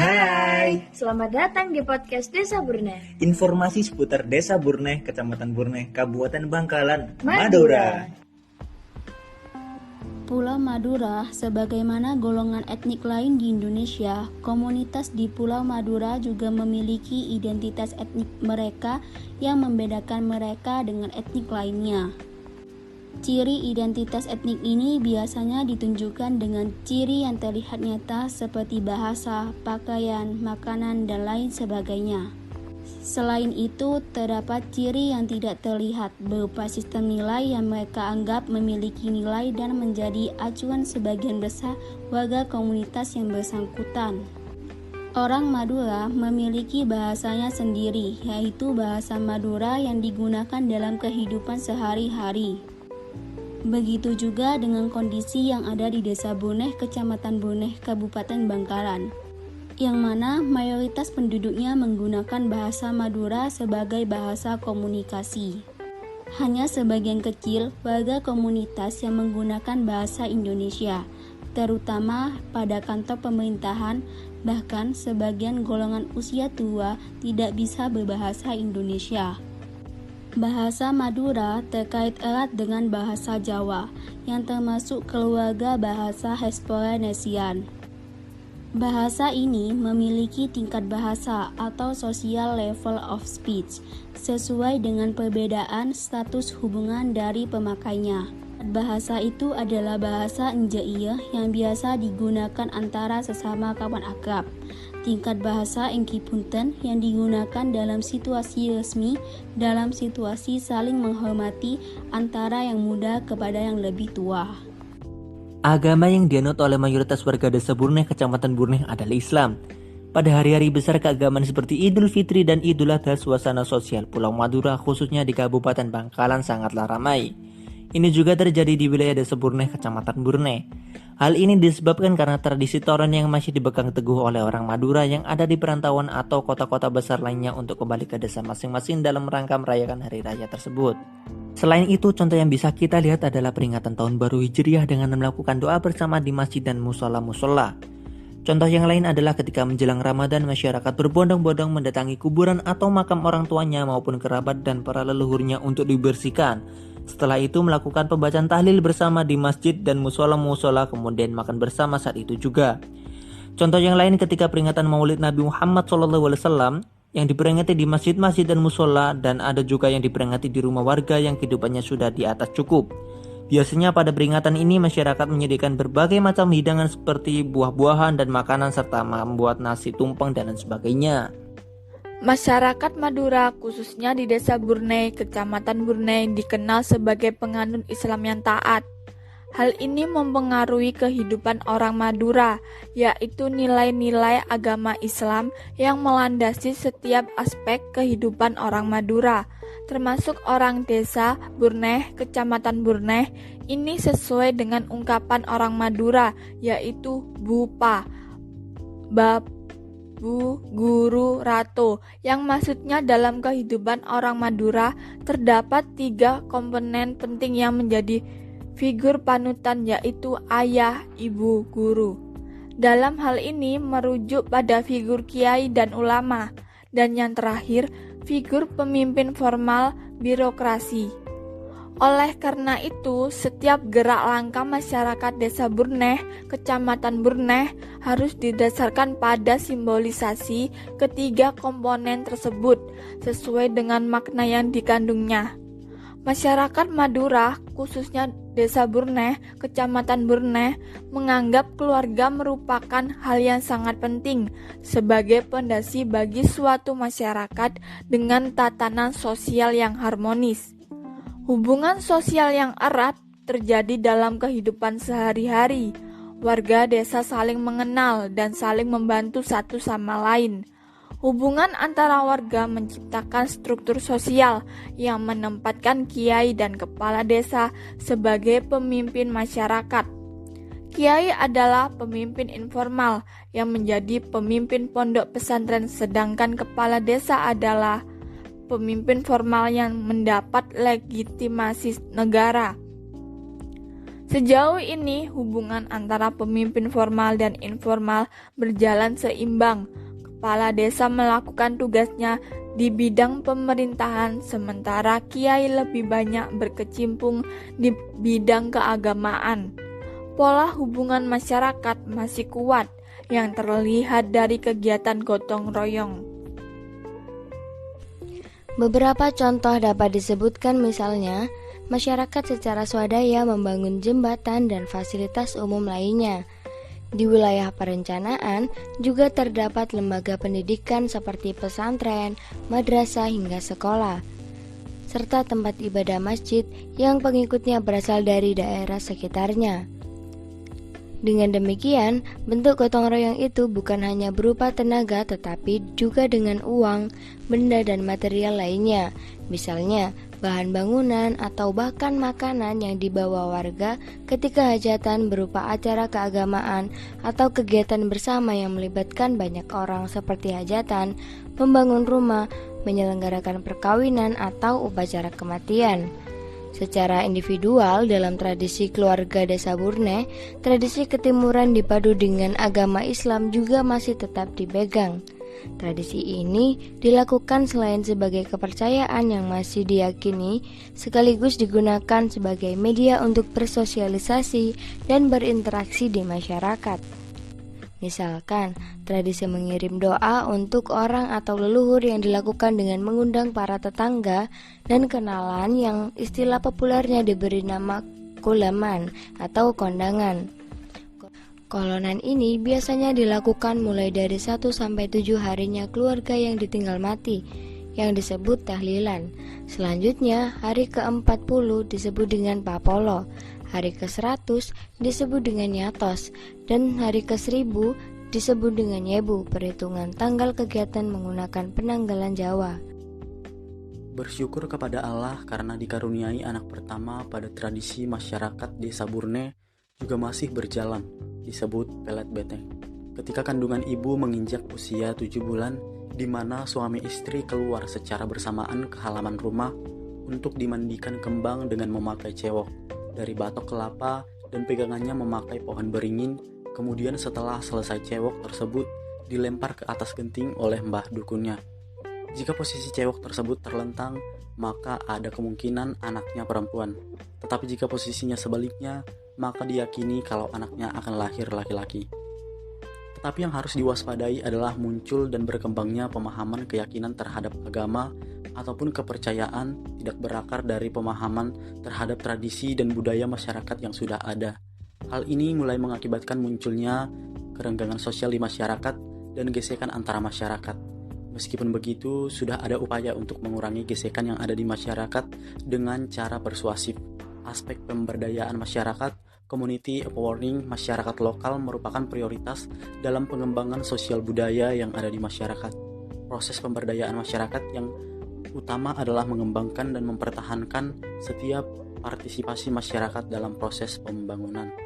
Hai, Selamat datang di podcast Desa Burneh. informasi seputar Desa Burneh, Kecamatan Burneh, Kabupaten Bangkalan, Madura. Pulau Madura, sebagaimana golongan etnik lain di Indonesia, komunitas di Pulau Madura juga memiliki identitas etnik mereka yang membedakan mereka dengan etnik lainnya. Ciri identitas etnik ini biasanya ditunjukkan dengan ciri yang terlihat nyata seperti bahasa, pakaian, makanan, dan lain sebagainya. Selain itu, terdapat ciri yang tidak terlihat berupa sistem nilai yang mereka anggap memiliki nilai dan menjadi acuan sebagian besar warga komunitas yang bersangkutan. Orang Madura memiliki bahasanya sendiri, yaitu bahasa Madura yang digunakan dalam kehidupan sehari-hari. Begitu juga dengan kondisi yang ada di Desa Burneh, Kecamatan Burneh, Kabupaten Bangkalan, yang mana mayoritas penduduknya menggunakan bahasa Madura sebagai bahasa komunikasi. Hanya sebagian kecil warga komunitas yang menggunakan bahasa Indonesia, terutama pada kantor pemerintahan, bahkan sebagian golongan usia tua tidak bisa berbahasa Indonesia. Bahasa Madura terkait erat dengan bahasa Jawa, yang termasuk keluarga bahasa Hesperanesian. Bahasa ini memiliki tingkat bahasa atau social level of speech sesuai dengan perbedaan status hubungan dari pemakainya. Bahasa itu adalah bahasa Enjeiya yang biasa digunakan antara sesama kawan akrab. Tingkat bahasa Engkipunten yang digunakan dalam situasi resmi, dalam situasi saling menghormati antara yang muda kepada yang lebih tua. Agama yang dianut oleh mayoritas warga Desa Burneh, Kecamatan Burneh adalah Islam. Pada hari-hari besar keagamaan seperti Idul Fitri dan Idul Adha, suasana sosial Pulau Madura khususnya di Kabupaten Bangkalan sangatlah ramai. Ini juga terjadi di wilayah Desa Burneh, Kecamatan Burneh. Hal ini disebabkan karena tradisi toron yang masih dipegang teguh oleh orang Madura yang ada di perantauan atau kota-kota besar lainnya untuk kembali ke desa masing-masing dalam rangka merayakan hari raya tersebut. Selain itu, contoh yang bisa kita lihat adalah peringatan Tahun Baru Hijriah dengan melakukan doa bersama di masjid dan musola-musola. Contoh yang lain adalah ketika menjelang Ramadan, masyarakat berbondong-bondong mendatangi kuburan atau makam orang tuanya maupun kerabat dan para leluhurnya untuk dibersihkan. Setelah itu melakukan pembacaan tahlil bersama di masjid dan musola-musola, kemudian makan bersama saat itu juga. Contoh yang lain ketika peringatan Maulid Nabi Muhammad SAW yang diperingati di masjid-masjid dan musola, dan ada juga yang diperingati di rumah warga yang kehidupannya sudah di atas cukup. Biasanya pada peringatan ini masyarakat menyediakan berbagai macam hidangan seperti buah-buahan dan makanan serta membuat nasi tumpeng dan lain sebagainya. Masyarakat Madura, khususnya di Desa Burneh, Kecamatan Burneh, dikenal sebagai penganut Islam yang taat. Hal ini mempengaruhi kehidupan orang Madura, yaitu nilai-nilai agama Islam yang melandasi setiap aspek kehidupan orang Madura, termasuk orang Desa Burneh, Kecamatan Burneh. Ini sesuai dengan ungkapan orang Madura, yaitu Bupa, Bu, Guru, Ratu, yang maksudnya dalam kehidupan orang Madura terdapat 3 komponen penting yang menjadi figur panutan, yaitu ayah, ibu, guru. Dalam hal ini merujuk pada figur kiai dan ulama, dan yang terakhir figur pemimpin formal birokrasi. Oleh karena itu, setiap gerak langkah masyarakat Desa Burneh, Kecamatan Burneh harus didasarkan pada simbolisasi ketiga komponen tersebut sesuai dengan makna yang dikandungnya. Masyarakat Madura, khususnya Desa Burneh, Kecamatan Burneh, menganggap keluarga merupakan hal yang sangat penting sebagai pondasi bagi suatu masyarakat dengan tatanan sosial yang harmonis. Hubungan sosial yang erat terjadi dalam kehidupan sehari-hari. Warga desa saling mengenal dan saling membantu satu sama lain. Hubungan antara warga menciptakan struktur sosial yang menempatkan kiai dan kepala desa sebagai pemimpin masyarakat. Kiai adalah pemimpin informal yang menjadi pemimpin pondok pesantren, sedangkan kepala desa adalah pemimpin formal yang mendapat legitimasi negara. Sejauh ini, hubungan antara pemimpin formal dan informal berjalan seimbang. Kepala desa melakukan tugasnya di bidang pemerintahan, sementara kiai lebih banyak berkecimpung di bidang keagamaan. Pola hubungan masyarakat masih kuat, yang terlihat dari kegiatan gotong royong. Beberapa contoh dapat disebutkan, misalnya masyarakat secara swadaya membangun jembatan dan fasilitas umum lainnya. Di wilayah perencanaan juga terdapat lembaga pendidikan seperti pesantren, madrasah hingga sekolah, serta tempat ibadah masjid yang pengikutnya berasal dari daerah sekitarnya. Dengan demikian, bentuk gotong royong itu bukan hanya berupa tenaga tetapi juga dengan uang, benda dan material lainnya, misalnya bahan bangunan atau bahkan makanan yang dibawa warga ketika hajatan berupa acara keagamaan atau kegiatan bersama yang melibatkan banyak orang seperti hajatan, membangun rumah, menyelenggarakan perkawinan atau upacara kematian. Secara individual, dalam tradisi keluarga desa Burne, tradisi ketimuran dipadu dengan agama Islam juga masih tetap dipegang. Tradisi ini dilakukan selain sebagai kepercayaan yang masih diyakini, sekaligus digunakan sebagai media untuk bersosialisasi dan berinteraksi di masyarakat. Misalkan, tradisi mengirim doa untuk orang atau leluhur yang dilakukan dengan mengundang para tetangga dan kenalan yang istilah populernya diberi nama kulaman atau kondangan. Kolonan ini biasanya dilakukan mulai dari 1-7 harinya keluarga yang ditinggal mati, yang disebut tahlilan. Selanjutnya, hari ke-40 disebut dengan papolo, hari ke-100 disebut dengan nyatos, dan hari ke-1000 disebut dengan nyebu, perhitungan tanggal kegiatan menggunakan penanggalan Jawa. Bersyukur kepada Allah karena dikaruniai anak pertama pada tradisi masyarakat desa Burne juga masih berjalan, disebut pelet beteng. Ketika kandungan ibu menginjak usia 7 bulan, di mana suami istri keluar secara bersamaan ke halaman rumah untuk dimandikan kembang dengan memakai cewok dari batok kelapa dan pegangannya memakai pohon beringin. Kemudian setelah selesai cewok tersebut dilempar ke atas genting oleh mbah dukunnya. Jika posisi cewok tersebut terlentang, maka ada kemungkinan anaknya perempuan. Tetapi jika posisinya sebaliknya, maka diyakini kalau anaknya akan lahir laki-laki. Tetapi yang harus diwaspadai adalah muncul dan berkembangnya pemahaman keyakinan terhadap agama ataupun kepercayaan tidak berakar dari pemahaman terhadap tradisi dan budaya masyarakat yang sudah ada. Hal ini mulai mengakibatkan munculnya kerenggangan sosial di masyarakat dan gesekan antara masyarakat. Meskipun begitu, sudah ada upaya untuk mengurangi gesekan yang ada di masyarakat dengan cara persuasif. Aspek pemberdayaan masyarakat, community empowering masyarakat lokal merupakan prioritas dalam pengembangan sosial budaya yang ada di masyarakat. Proses pemberdayaan masyarakat yang utama adalah mengembangkan dan mempertahankan setiap partisipasi masyarakat dalam proses pembangunan.